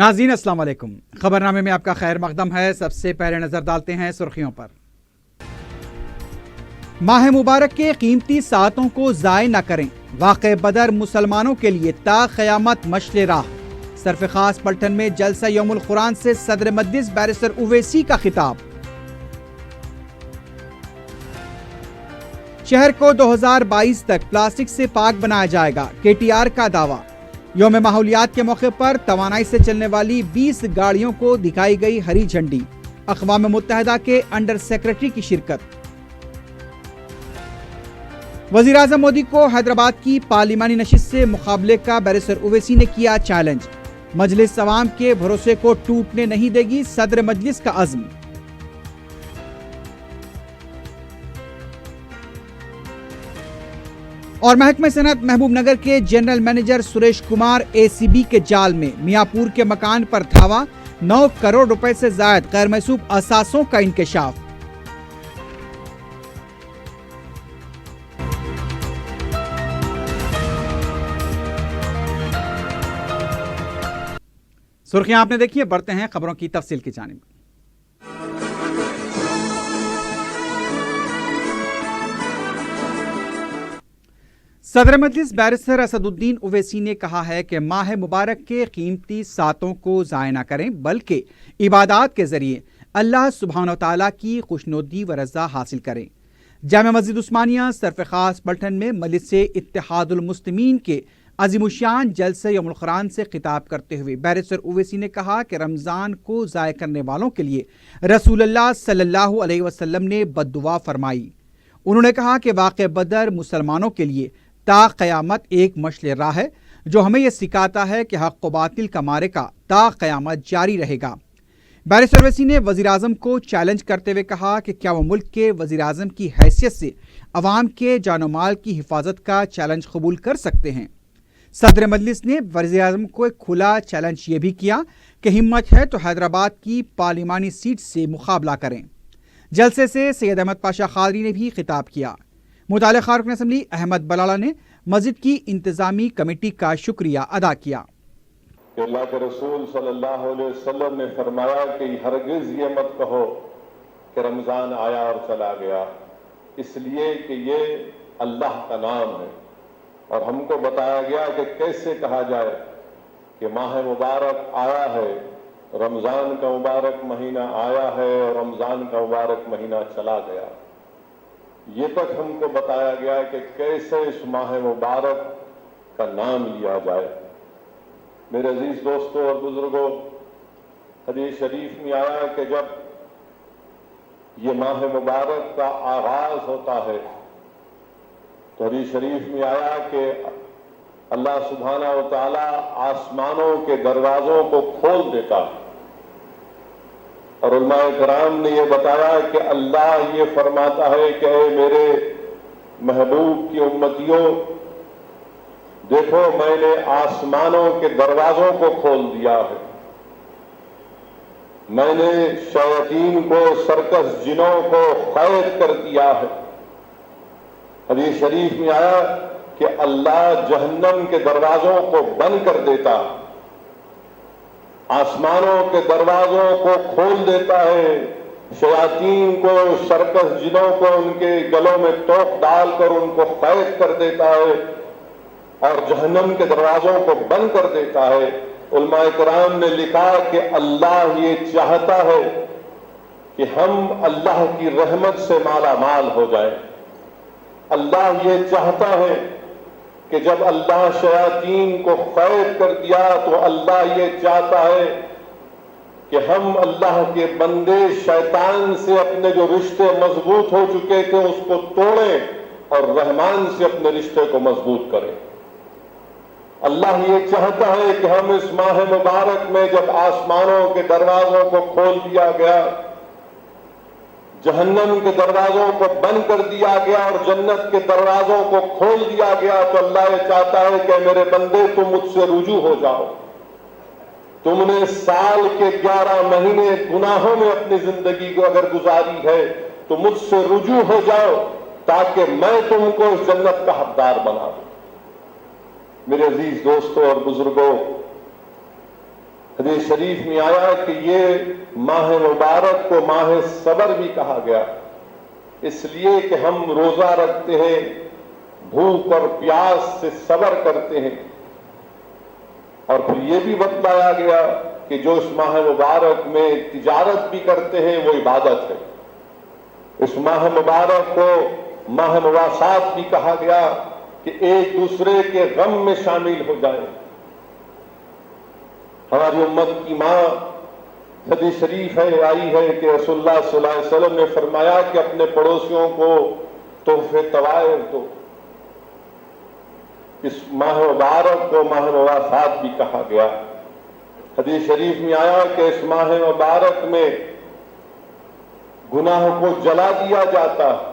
ناظرین السلام علیکم۔ خبرنامے میں آپ کا خیر مقدم ہے۔ سب سے پہلے نظر ڈالتے ہیں سرخیوں پر۔ ماہ مبارک کے قیمتی ساعتوں کو ضائع نہ کریں، واقعہ بدر مسلمانوں کے لیے تا قیامت مشعل راہ۔ صرف خاص پلٹن میں جلسہ یوم القرآن سے صدر مجلس بیرسٹر اویسی کا خطاب۔ شہر کو 2022 تک پلاسٹک سے پاک بنایا جائے گا، کے ٹی آر کا دعویٰ۔ یوم ماحولیات کے موقع پر توانائی سے چلنے والی 20 گاڑیوں کو دکھائی گئی ہری جھنڈی۔ اقوام متحدہ کے انڈر سیکرٹری کی شرکت۔ وزیراعظم مودی کو حیدرآباد کی پارلیمانی نشست سے مقابلے کا بیرسٹر اویسی نے کیا چیلنج۔ مجلس عوام کے بھروسے کو ٹوٹنے نہیں دے گی، صدر مجلس کا عزم۔ اور محکمہ صنعت محبوب نگر کے جنرل مینیجر سریش کمار اے سی بی کے جال میں، میاں پور کے مکان پر دھاوا، 9 کروڑ روپے سے زائد غیر محسوب اثاثوں کا انکشاف۔ سرخیاں آپ نے دیکھی ہیں، بڑھتے ہیں خبروں کی تفصیل کی جانب۔ صدر مجلس بیرسٹر اسد الدین اویسی نے کہا ہے کہ ماہ مبارک کے قیمتی ساعتوں کو ضائع نہ کریں، بلکہ عبادات کے ذریعے اللہ سبحانہ و تعالیٰ کی خوشنودی و رضا حاصل کریں۔ جامع مسجد عثمانیہ صرف خاص پلٹن میں مجلس اتحاد المسلمین کے عظیم الشان جلسہ یوم القرآن سے خطاب کرتے ہوئے بیرسٹر اویسی نے کہا کہ رمضان کو ضائع کرنے والوں کے لیے رسول اللہ صلی اللہ علیہ وسلم نے بد دعا فرمائی۔ انہوں نے کہا کہ واقعہ بدر مسلمانوں کے لیے تا قیامت ایک مشعل راہ ہے، جو ہمیں یہ سکھاتا ہے کہ حق و باطل کا معرکہ تا قیامت جاری رہے گا۔ بیرسٹر اویسی نے وزیراعظم کو چیلنج کرتے ہوئے کہا کہ کیا وہ ملک کے وزیراعظم کی حیثیت سے عوام کے جان و مال کی حفاظت کا چیلنج قبول کر سکتے ہیں۔ صدر مجلس نے وزیراعظم کو ایک کھلا چیلنج یہ بھی کیا کہ ہمت ہے تو حیدرآباد کی پارلیمانی سیٹ سے مقابلہ کریں۔ جلسے سے سید احمد پاشا قادری نے بھی خطاب کیا۔ متعلقہ رکن اسمبلی احمد بلالہ نے مسجد کی انتظامی کمیٹی کا شکریہ ادا کیا۔ کہ اللہ کے رسول صلی اللہ علیہ وسلم نے فرمایا کہ ہرگز یہ مت کہو کہ رمضان آیا اور چلا گیا، اس لیے کہ یہ اللہ کا نام ہے، اور ہم کو بتایا گیا کہ کیسے کہا جائے کہ ماہ مبارک آیا ہے، رمضان کا مبارک مہینہ آیا ہے اور رمضان کا مبارک مہینہ چلا گیا۔ یہ تک ہم کو بتایا گیا کہ کیسے اس ماہ مبارک کا نام لیا جائے۔ میرے عزیز دوستوں اور بزرگوں، حدیث شریف میں آیا کہ جب یہ ماہ مبارک کا آغاز ہوتا ہے تو حدیث شریف میں آیا کہ اللہ سبحانہ و تعالی آسمانوں کے دروازوں کو کھول دیتا ہے، اور علماء کرام نے یہ بتایا کہ اللہ یہ فرماتا ہے کہ اے میرے محبوب کی امتیوں، دیکھو میں نے آسمانوں کے دروازوں کو کھول دیا ہے، میں نے شیاطین کو، سرکس جنوں کو قید کر دیا ہے۔ حدیث شریف میں آیا کہ اللہ جہنم کے دروازوں کو بند کر دیتا، آسمانوں کے دروازوں کو کھول دیتا ہے، شیاطین کو، سرکس جنوں کو ان کے گلوں میں توق ڈال کر ان کو قید کر دیتا ہے اور جہنم کے دروازوں کو بند کر دیتا ہے۔ علماء کرام نے لکھا کہ اللہ یہ چاہتا ہے کہ ہم اللہ کی رحمت سے مالا مال ہو جائیں۔ اللہ یہ چاہتا ہے کہ جب اللہ شیاطین کو قید کر دیا تو اللہ یہ چاہتا ہے کہ ہم اللہ کے بندے شیطان سے اپنے جو رشتے مضبوط ہو چکے تھے اس کو توڑیں اور رحمان سے اپنے رشتے کو مضبوط کریں۔ اللہ یہ چاہتا ہے کہ ہم اس ماہ مبارک میں جب آسمانوں کے دروازوں کو کھول دیا گیا، جہنم کے دروازوں کو بند کر دیا گیا اور جنت کے دروازوں کو کھول دیا گیا، تو اللہ یہ چاہتا ہے کہ میرے بندے تم مجھ سے رجوع ہو جاؤ، تم نے سال کے 11 مہینے گناہوں میں اپنی زندگی کو اگر گزاری ہے تو مجھ سے رجوع ہو جاؤ تاکہ میں تم کو اس جنت کا حقدار بنا دوں۔ میرے عزیز دوستوں اور بزرگوں، حدیث شریف میں آیا کہ یہ ماہ مبارک کو ماہ صبر بھی کہا گیا، اس لیے کہ ہم روزہ رکھتے ہیں، بھوک اور پیاس سے صبر کرتے ہیں۔ اور پھر یہ بھی بتلایا گیا کہ جو اس ماہ مبارک میں تجارت بھی کرتے ہیں وہ عبادت ہے۔ اس ماہ مبارک کو ماہ مواسات بھی کہا گیا کہ ایک دوسرے کے غم میں شامل ہو جائے۔ ہماری امت کی ماں حدیث شریف ہے آئی ہے کہ رسول اللہ صلی اللہ علیہ وسلم نے فرمایا کہ اپنے پڑوسیوں کو تحفے طوائف دو۔ اس ماہ مبارک کو ماہ مواسات بھی کہا گیا۔ حدیث شریف میں آیا کہ اس ماہ مبارک میں گناہوں کو جلا دیا جاتا ہے،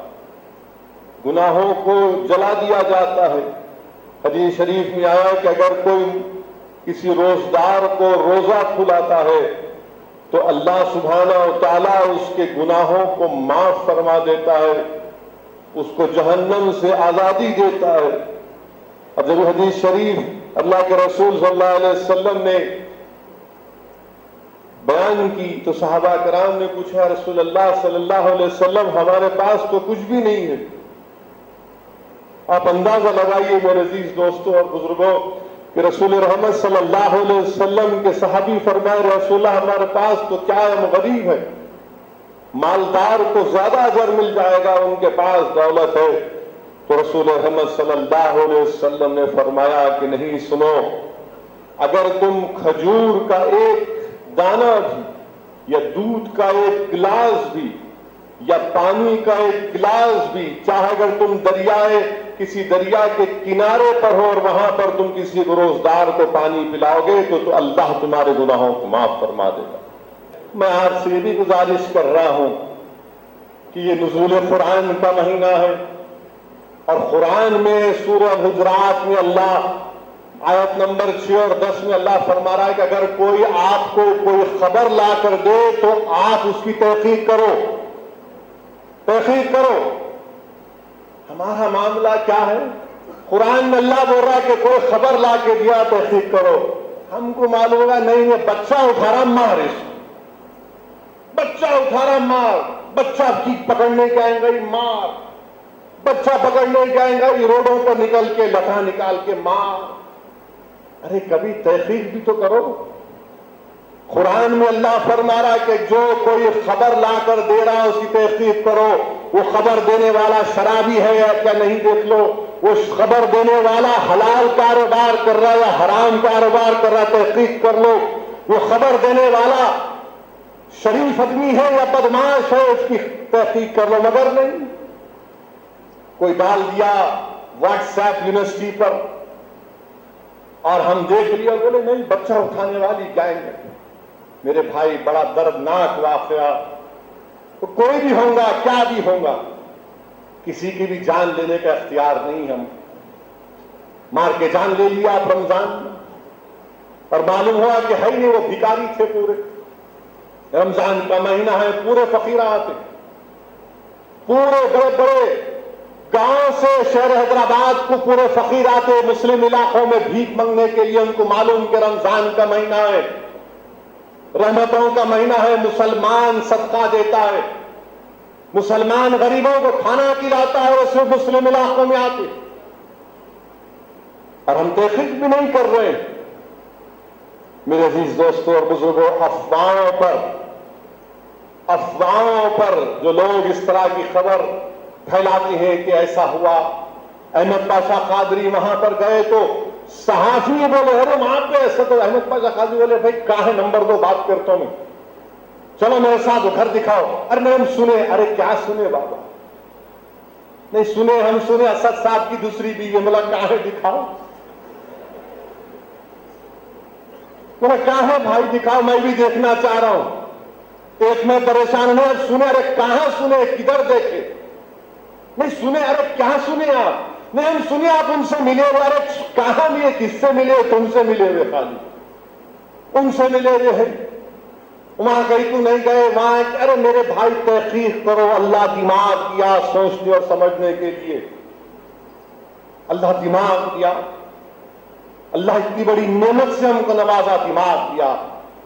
گناہوں کو جلا دیا جاتا ہے۔ حدیث شریف میں آیا کہ اگر کوئی کسی روزدار کو روزہ کھلاتا ہے تو اللہ سبحانہ و تعالیٰ اس کے گناہوں کو معاف فرما دیتا ہے، اس کو جہنم سے آزادی دیتا ہے۔ اور جب حدیث شریف اللہ کے رسول صلی اللہ علیہ وسلم نے بیان کی تو صحابہ کرام نے پوچھا، رسول اللہ صلی اللہ علیہ وسلم ہمارے پاس تو کچھ بھی نہیں ہے۔ آپ اندازہ لگائیے میرے عزیز دوستوں اور بزرگوں کہ رسول رحمت صلی اللہ علیہ وسلم کے صحابی فرمائے، رسول اللہ ہمارے پاس تو کیا ہے، ہم غریب ہے، مالدار کو زیادہ اجر مل جائے گا، ان کے پاس دولت ہے۔ تو رسول رحمت صلی اللہ علیہ وسلم نے فرمایا کہ نہیں، سنو، اگر تم کھجور کا ایک دانہ بھی یا دودھ کا ایک گلاس بھی یا پانی کا ایک گلاس بھی، چاہے اگر تم کسی دریا کے کنارے پر ہو اور وہاں پر تم کسی روزدار کو پانی پلاؤ گے تو اللہ تمہارے گناہوں کو معاف فرما دے گا۔ میں آپ سے یہ بھی گزارش کر رہا ہوں کہ یہ نزول قرآن کا مہینہ ہے، اور قرآن میں سورہ حجرات میں اللہ آیت نمبر 6 اور 10 میں اللہ فرما رہا ہے کہ اگر کوئی آپ کو کوئی خبر لا کر دے تو آپ اس کی تحقیق کرو، تحقیق کرو۔ ہمارا معاملہ کیا ہے؟ قرآن میں اللہ بول رہا ہے کہ کوئی خبر لا کے دیا، تحقیق کرو۔ ہم کو معلوم ہوگا نہیں، یہ بچہ اٹھا رہا مار، اس بچہ اٹھا رہا مار، بچہ چیز پکڑنے کے آئیں گے مار، بچہ پکڑنے کے آئیں گے روڈوں پر نکل کے لٹھا نکال کے مار۔ ارے کبھی تحقیق بھی تو کرو۔ قرآن میں اللہ فرما رہا ہے کہ جو کوئی خبر لا کر دے رہا ہے اس کی تحقیق کرو، وہ خبر دینے والا شرابی ہے یا کیا نہیں دیکھ لو، وہ خبر دینے والا حلال کاروبار کر رہا ہے یا حرام کاروبار کر رہا ہے، تحقیق کر لو۔ وہ خبر دینے والا شریف آدمی ہے یا بدماش ہے، اس کی تحقیق کر لو۔ مگر نہیں، کوئی ڈال دیا واٹس ایپ یونیورسٹی پر اور ہم دیکھ لیا، بولے نہیں بچہ اٹھانے والی گینگ ہے۔ میرے بھائی بڑا دردناک واقعہ، تو کوئی بھی ہوگا کیا بھی ہوگا، کسی کی بھی جان لینے کا اختیار نہیں، ہم مار کے جان لے لیا آپ رمضان میں، اور معلوم ہوا کہ ہے نہیں، وہ بھکاری تھے پورے۔ رمضان کا مہینہ ہے، پورے فقیرات ہیں، پورے بڑے بڑے گاؤں سے شہر حیدرآباد کو پورے فقیر آتے مسلم علاقوں میں بھیک مانگنے کے لیے۔ ان کو معلوم کہ رمضان کا مہینہ ہے، رحمتوں کا مہینہ ہے، مسلمان صدقہ دیتا ہے، مسلمان غریبوں کو کھانا کھلاتا ہے، اس میں مسلم علاقوں میں آتے، اور ہم تحقیق بھی نہیں کر رہے۔ میرے عزیز دوستوں اور بزرگوں، افواہوں پر جو لوگ اس طرح کی خبر پھیلاتے ہیں کہ ایسا ہوا، احمد پاشا قادری وہاں پر گئے تو صحافی بولے ارے وہاں پہ ایسا، تو احمد پاشا قادری بولے بھائی کہاں ہے نمبر دو، بات کرتا ہوں میں، چلو میرے ساتھ گھر دکھاؤ۔ ارے میں ہم سنے، ارے کیا سنے بابا، نہیں سنے، ہم سنے اسد صاحب کی دوسری بیوی، بولا کہاں ہے دکھاؤ، بولا کہاں ہے بھائی دکھاؤ، میں بھی دیکھنا چاہ رہا ہوں۔ ایک میں پریشان ہوں، اب سنے، ارے کہاں سنے، کدھر دیکھے، نہیں سنے، ارے کیا سنے آپ، نہیں ہم سنے آپ ان سے ملے ہوئے، ارے کہاں ملے، کس سے ملے، تم سے ملے ہوئے، خالی ان سے ملے ہوئے ہیں، وہاں گئی تو نہیں گئے، وہاں، ارے میرے بھائی تحقیق کرو، اللہ دماغ دیا سوچنے اور سمجھنے کے لیے، اللہ دماغ دیا، اللہ اتنی بڑی نعمت سے ہم کو نوازا، دماغ دیا،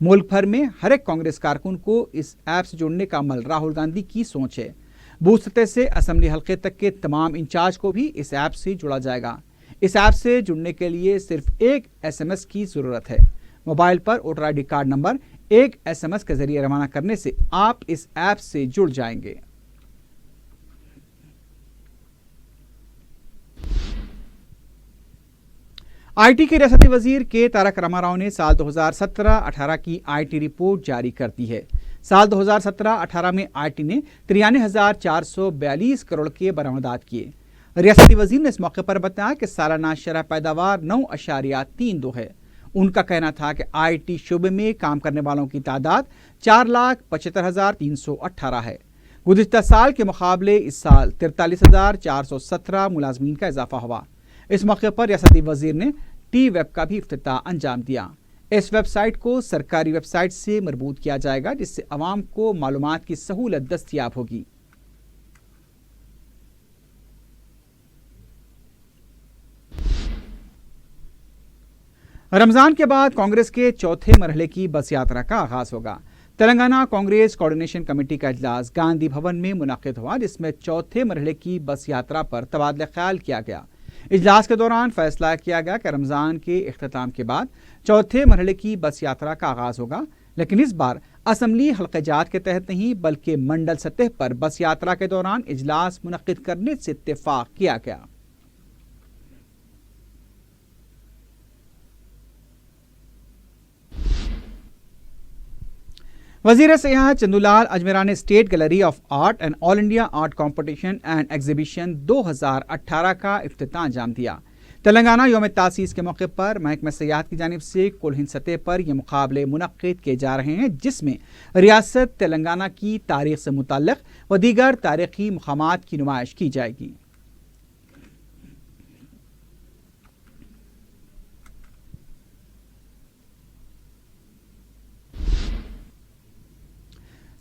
ملک بھر میں ہر ایک کانگریس کارکن کو اس ایپ سے جڑنے کا عمل راہل گاندھی کی سوچ ہے۔ بوتھ سطح سے اسمبلی حلقے تک کے تمام انچارج کو بھی اس ایپ سے جڑا جائے گا۔ اس ایپ سے جڑنے کے لیے صرف ایک SMS کی ضرورت ہے۔ موبائل پر ووٹر ID کارڈ نمبر ایک SMS کے ذریعے روانہ کرنے سے آپ اس ایپ سے جڑ جائیں گے۔ IT کے ریاستی وزیر کے تارک راما راؤ نے سال 2017-18 کی IT رپورٹ جاری کر دی ہے۔ سال 2017-18 میں IT نے 93,442 کروڑ کے برآمدات کیے۔ ریاستی وزیر نے اس موقع پر بتایا کہ سالانہ شرح پیداوار 9.32 ہے۔ ان کا کہنا تھا کہ IT شعبے میں کام کرنے والوں کی تعداد 4,75,318 ہے۔ گزشتہ سال کے مقابلے اس سال 43,417 ملازمین کا اضافہ ہوا۔ اس موقع پر ریاستی وزیر نے ٹی ویب کا بھی افتتاح انجام دیا۔ اس ویب سائٹ کو سرکاری ویب سائٹ سے مربوط کیا جائے گا، جس سے عوام کو معلومات کی سہولت دستیاب ہوگی۔ رمضان کے بعد کانگریس کے چوتھے مرحلے کی بس یاترا کا آغاز ہوگا۔ تلنگانہ کانگریس کوارڈینیشن کمیٹی کا اجلاس گاندھی بھون میں منعقد ہوا، جس میں چوتھے مرحلے کی بس یاترا پر تبادلہ خیال کیا گیا۔ اجلاس کے دوران فیصلہ کیا گیا کہ رمضان کے اختتام کے بعد چوتھے مرحلے کی بس یاترا کا آغاز ہوگا، لیکن اس بار اسمبلی حلقہ جات کے تحت نہیں بلکہ منڈل سطح پر بس یاترا کے دوران اجلاس منعقد کرنے سے اتفاق کیا گیا۔ وزیر سیاحت چندولال اجمیرا نے state gallery of art and all India art competition and exhibition 2018 کا افتتاح انجام دیا۔ تلنگانہ یوم تاسیس کے موقع پر محکمہ سیاحت کی جانب سے کل ہند سطح پر یہ مقابلے منعقد کیے جا رہے ہیں، جس میں ریاست تلنگانہ کی تاریخ سے متعلق و دیگر تاریخی مقامات کی نمائش کی جائے گی۔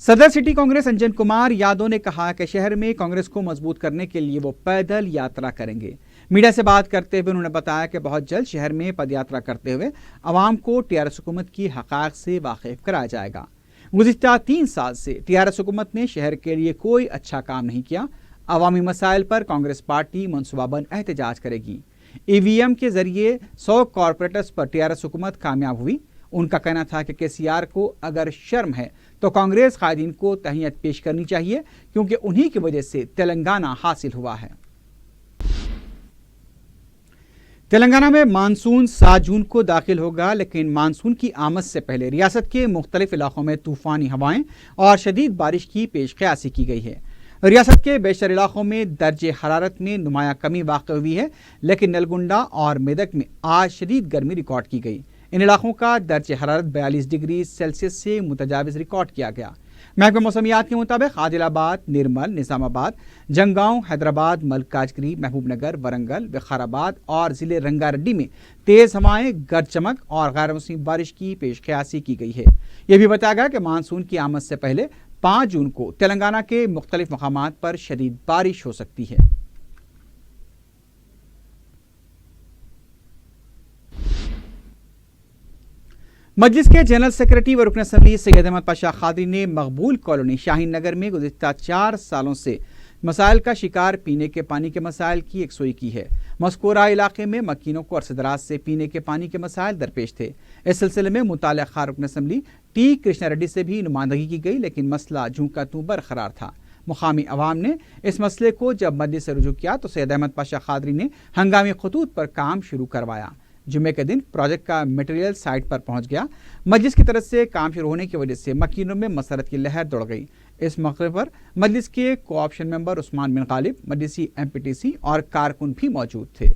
صدر سٹی کانگریس انجن کمار یادو نے کہا کہ شہر میں کانگریس کو مضبوط کرنے کے لیے وہ پیدل یاترا کریں گے۔ میڈیا سے بات کرتے ہوئے انہوں نے بتایا کہ بہت جلد شہر میں پد یاترا کرتے ہوئے عوام کو TRS حکومت کی حقائق سے واقف کرایا جائے گا۔ گزشتہ 3 سال سے TRS حکومت نے شہر کے لیے کوئی اچھا کام نہیں کیا۔ عوامی مسائل پر کانگریس پارٹی منصوبہ بند احتجاج کرے گی۔ EVM کے ذریعے 100 کارپوریٹرز پر TRS حکومت کامیاب ہوئی۔ ان کا کہنا تھا کہ KCR کو اگر شرم ہے تو کانگریس قائدین کو تہنیت پیش کرنی چاہیے، کیونکہ انہی کی وجہ سے تلنگانہ حاصل ہوا ہے۔ تلنگانہ میں مانسون 7 جون کو داخل ہوگا، لیکن مانسون کی آمد سے پہلے ریاست کے مختلف علاقوں میں طوفانی ہوائیں اور شدید بارش کی پیش قیاسی کی گئی ہے۔ ریاست کے بیشتر علاقوں میں درجہ حرارت میں نمایاں کمی واقع ہوئی ہے، لیکن نلگنڈا اور میدک میں آج شدید گرمی ریکارڈ کی گئی۔ ان علاقوں کا درجہ حرارت 42 ڈگری سیلسیس سے متجاوز ریکارڈ کیا گیا۔ محکمہ موسمیات کے مطابق عادل آباد، نرمل، نظام آباد، جنگاؤں، حیدرآباد، ملکاجگری، محبوب نگر، ورنگل، وقار آباد اور ضلع رنگا ریڈی میں تیز ہوائیں، گرج چمک اور غیر موسمی بارش کی پیش قیاسی کی گئی ہے۔ یہ بھی بتایا گیا کہ مانسون کی آمد سے پہلے 5 جون کو تلنگانہ کے مختلف مقامات پر شدید بارش ہو سکتی ہے۔ مجلس کے جنرل سیکرٹری و رکن اسمبلی سید احمد پاشا قادری نے مقبول کالونی شاہین نگر میں گزشتہ 4 سالوں سے مسائل کا شکار پینے کے پانی کے مسائل کی یکسوئی کی ہے۔ مذکورہ علاقے میں مکینوں کو عرصہ دراز سے پینے کے پانی کے مسائل درپیش تھے۔ اس سلسلے میں متعلقہ رکن اسمبلی ٹی کرشنا ریڈی سے بھی نمائندگی کی گئی، لیکن مسئلہ جوں کا توں برقرار تھا۔ مقامی عوام نے اس مسئلے کو جب مجلس سے رجوع کیا تو سید احمد پاشا قادری نے ہنگامی خطوط پر کام شروع کروایا۔ جمعے کے دن پروجیکٹ کا مٹیریل سائٹ پر پہنچ گیا۔ مجلس کی طرف سے کام شروع ہونے کی وجہ سے مکینوں میں مسرت کی لہر دوڑ گئی۔ اس موقع پر مجلس کے کوآپشن ممبر عثمان بن غالب، مجلسی MPTC اور کارکن بھی موجود تھے۔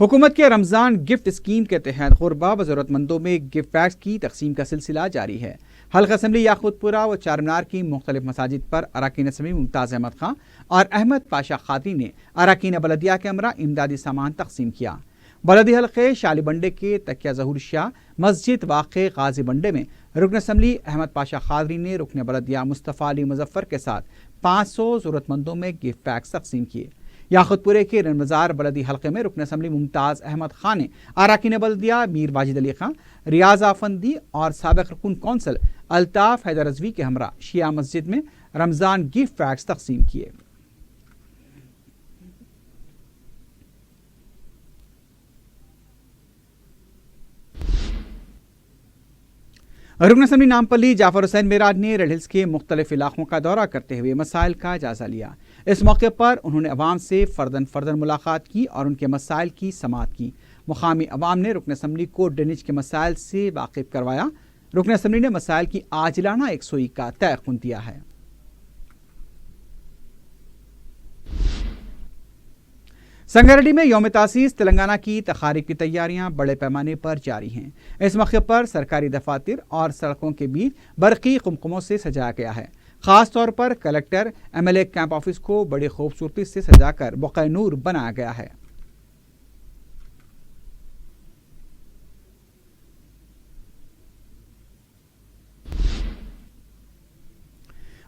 حکومت کے رمضان گفٹ اسکیم کے تحت غربا و ضرورت مندوں میں گفٹ پیکس کی تقسیم کا سلسلہ جاری ہے۔ حلقہ اسمبلی یاقوت پورہ و چار مینار کی مختلف مساجد پر اراکین اسمبلی ممتاز احمد خان اور احمد پاشا قادری نے اراکین بلدیہ کے ہمراہ امدادی سامان تقسیم کیا۔ بلدی حلقے شالی بنڈے کے تکیہ ظہور شاہ مسجد واقع غازی بنڈے میں رکن اسمبلی احمد پاشا قادری نے رکن بلدیہ مصطفیٰ علی مظفر کے ساتھ 500 ضرورت مندوں میں گفٹ پیکس تقسیم کیے۔ یاقوت پورے کے رنمزار بلدی حلقے میں رکن اسمبلی ممتاز احمد خان نے اراکین بلدیہ میر واجد علی خان، ریاض آفندی اور سابق رکن کونسل الطاف حیدر رضوی کے ہمراہ شیعہ مسجد میں رمضان گفٹ پیکس تقسیم کیے۔ رکن اسمبلی نامپلی جعفر حسین میراج نے ریڈ ہلز کے مختلف علاقوں کا دورہ کرتے ہوئے مسائل کا جائزہ لیا۔ اس موقع پر انہوں نے عوام سے فرداً ملاقات کی اور ان کے مسائل کی سماعت کی۔ مقامی عوام نے رکن اسمبلی کو ڈرینیج کے مسائل سے واقف کروایا۔ رکن اسمبلی نے مسائل کی عاجلانہ یکسوئی کا تیقن دیا ہے۔ سنگاریڈی میں یوم تاسیس تلنگانہ کی تقاریب کی تیاریاں بڑے پیمانے پر جاری ہیں۔ اس موقع پر سرکاری دفاتر اور سڑکوں کے بیچ برقی قمقموں سے سجایا گیا ہے۔ خاص طور پر کلکٹر MLA کیمپ آفس کو بڑی خوبصورتی سے سجا کر بقع نور بنایا گیا ہے۔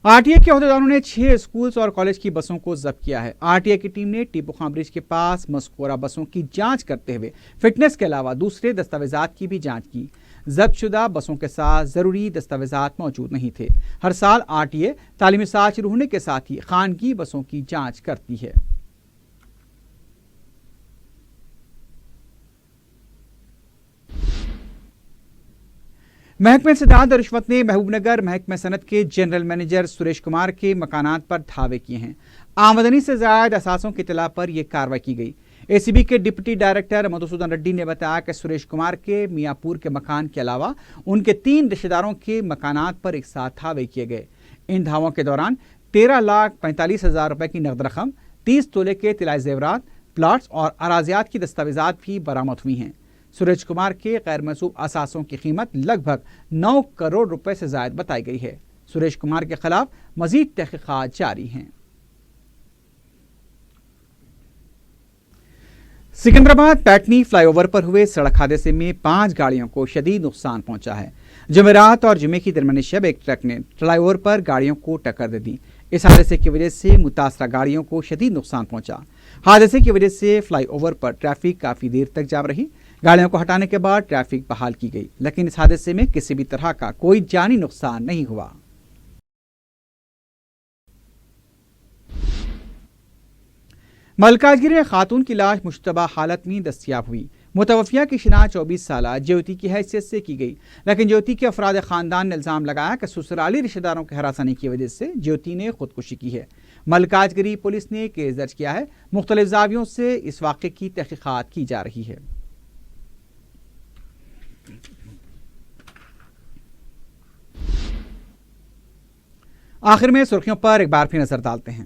RTA کے عہدیداروں نے 6 اسکولز اور کالج کی بسوں کو ضبط کیا ہے۔ RTA کی ٹیم نے ٹیپو خان برج کے پاس مذکورہ بسوں کی جانچ کرتے ہوئے فٹنس کے علاوہ دوسرے دستاویزات کی بھی جانچ کی۔ ضبط شدہ بسوں کے ساتھ ضروری دستاویزات موجود نہیں تھے۔ ہر سال RTA تعلیمی سال شروع ہونے کے ساتھ ہی خانگی بسوں کی جانچ کرتی ہے۔ محکمہ انسداد اور رشوت نے محبوب نگر محکمہ صنعت کے جنرل مینیجر سریش کمار کے مکانات پر دھاوے کیے ہیں۔ آمدنی سے زائد اثاثوں کی اطلاع پر یہ کارروائی کی گئی۔ ACB کے ڈپٹی ڈائریکٹر مدھوسودھن ریڈی نے بتایا کہ سریش کمار کے میاں پور کے مکان کے علاوہ ان کے 3 رشتہ داروں کے مکانات پر ایک ساتھ دھاوے کیے گئے۔ ان دھاووں کے دوران 13,45,000 روپے کی نقد رقم، 30 تولے کے طلائی زیورات، پلاٹس اور اراضیات کی دستاویزات بھی برآمد ہوئی ہیں۔ سریش کمار کے غیر منسوب اثاثوں کی قیمت لگ بھگ 9 کروڑ روپے سے زائد بتائی گئی ہے۔ سریش کمار کے خلاف مزید تحقیقات جاری ہیں۔ سکندرآباد پیٹنی فلائی اوور پر ہوئے سڑک حادثے میں 5 گاڑیوں کو شدید نقصان پہنچا ہے۔ جمعرات اور جمعے کی درمیانی شب ایک ٹرک نے فلائی اوور پر گاڑیوں کو ٹکر دے دی۔ اس حادثے کی وجہ سے متاثرہ گاڑیوں کو شدید نقصان پہنچا۔ حادثے کی وجہ سے فلائی اوور پر ٹریفک کافی دیر تک جام رہی۔ گاڑیوں کو ہٹانے کے بعد ٹریفک بحال کی گئی، لیکن اس حادثے میں کسی بھی طرح کا کوئی جانی نقصان نہیں ہوا۔ ملکاجگیری میں خاتون کی لاش مشتبہ حالت میں دستیاب ہوئی۔ متوفیہ کی شناخت 24 سالہ جیوتی کی حیثیت سے کی گئی، لیکن جیوتی کے افراد خاندان نے الزام لگایا کہ سسرالی رشتہ داروں کے ہراسانی کی وجہ سے جیوتی نے خودکشی کی ہے۔ ملکاجگیری پولیس نے کیس درج کیا ہے۔ مختلف زاویوں سے اس واقعے کی تحقیقات کی جا رہی ہے۔ آخر میں سرخیوں پر ایک بار پھر نظر ڈالتے ہیں۔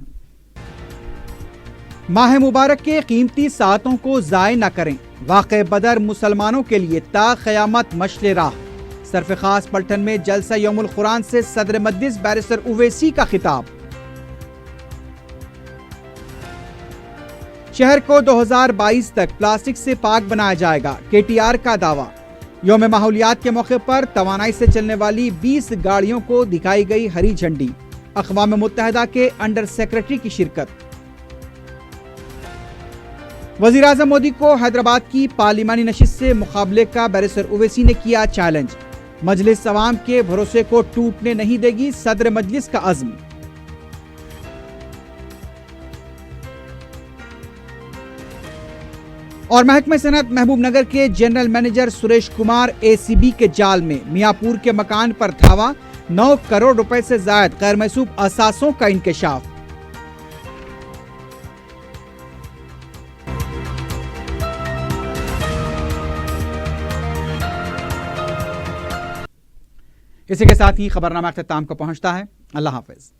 ماہ مبارک کے قیمتی ساعتوں کو ضائع نہ کریں، واقع بدر مسلمانوں کے لیے تا قیامت مشعل راہ۔ صرف خاص پلٹن میں جلسہ یوم القرآن سے صدر مجلس بیرسٹر اویسی کا خطاب۔ شہر کو 2022 تک پلاسٹک سے پاک بنایا جائے گا، KTR کا دعویٰ۔ یوم ماحولیات کے موقع پر توانائی سے چلنے والی 20 گاڑیوں کو دکھائی گئی ہری جھنڈی۔ اقوام متحدہ کے انڈر سیکرٹری کی شرکت۔ وزیراعظم مودی کو حیدرآباد کی پارلیمانی نشست سے مقابلے کا بیرسٹر اویسی نے کیا چیلنج۔ مجلس عوام کے بھروسے کو ٹوٹنے نہیں دے گی، صدر مجلس کا عزم۔ اور محکمہ صنعت محبوب نگر کے general manager Suresh Kumar ACB کے جال میں، میاں پور کے مکان پر دھاوا، 9 کروڑ روپے سے زائد غیر محسوب اثاثوں کا انکشاف۔ اسی کے ساتھ ہی خبرنامہ اختتام کو پہنچتا ہے۔ اللہ حافظ۔